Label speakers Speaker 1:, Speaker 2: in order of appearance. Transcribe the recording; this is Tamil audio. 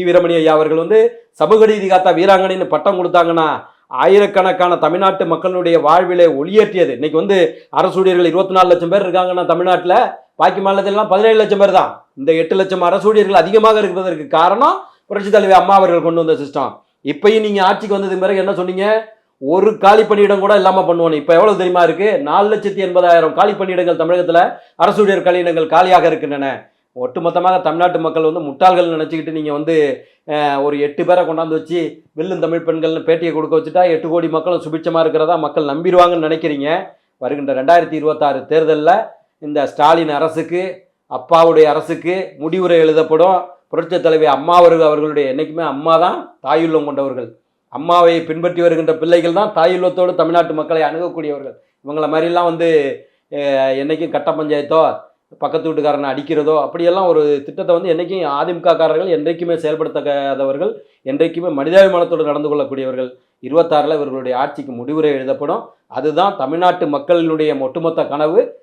Speaker 1: வீரமணி ஐயா அவர்கள் வந்து சமூக நீதி காத்தா வீராங்கனைன்னு பட்டம் கொடுத்தாங்கன்னா ஆயிரக்கணக்கான தமிழ்நாட்டு மக்களுடைய வாழ்விலே ஒளியேற்றியது. இன்னைக்கு வந்து அரசு ஊழியர்கள் 24 லட்சம் பேர் இருக்காங்கன்னா தமிழ்நாட்டில், பாக்கி மாநிலத்திலாம் 17 லட்சம் பேர் தான். இந்த 8 லட்சம் அரசு ஊழியர்கள் அதிகமாக இருப்பதற்கு காரணம் புரட்சி தலைவி அம்மா அவர்கள் கொண்டு வந்த சிஸ்டம். இப்பயும் நீங்க ஆட்சிக்கு வந்ததுக்கு பிறகு என்ன சொன்னீங்க? ஒரு காலி பணியிடம் கூட இல்லாம பண்ணுவோம். இப்ப எவ்வளவு தெரியுமா இருக்கு? 4,80,000 காலி பணியிடங்கள் தமிழகத்துல அரசு ஊழியர் காலியிடங்கள் காலியாக இருக்கின்றன. ஒட்டுமொத்தமாக தமிழ்நாட்டு மக்கள் வந்து முட்டாள்கள் நினைச்சுக்கிட்டு நீங்க வந்து ஒரு 8 பேரை கொண்டாந்து வச்சு வெல்லும் தமிழ் பெண்கள்னு பேட்டியை கொடுக்க வச்சுட்டா 8 கோடி மக்களும் சுபிட்சமா இருக்கிறதா மக்கள் நம்பிடுவாங்கன்னு நினைக்கிறீங்க. வருகின்ற 2026 தேர்தலில் இந்த ஸ்டாலின் அரசுக்கு, அப்பாவுடைய அரசுக்கு முடிவுரை எழுதப்படும். புரட்சி தலைவி அம்மா அவர்களுடைய என்னைக்குமே அம்மா தான் தாயுள்ளம் கொண்டவர்கள். அம்மாவை பின்பற்றி வருகின்ற பிள்ளைகள் தான் தாயுள்ளத்தோடு தமிழ்நாட்டு மக்களை அணுகக்கூடியவர்கள். இவங்களை மாதிரிலாம் வந்து என்னைக்கும் கட்ட பஞ்சாயத்தோ பக்கத்து வீட்டுக்காரனை அடிக்கிறதோ அப்படியெல்லாம் ஒரு திட்டத்தை வந்து என்றைக்கும் அதிமுககாரர்கள் என்றைக்குமே செயல்படுத்தாதவர்கள், என்றைக்குமே மனிதாபிமானத்தோடு நடந்து கொள்ளக்கூடியவர்கள். 26 இவர்களுடைய ஆட்சிக்கு முடிவுரை எழுதப்படும். அதுதான் தமிழ்நாட்டு மக்களினுடைய ஒட்டுமொத்த கனவு.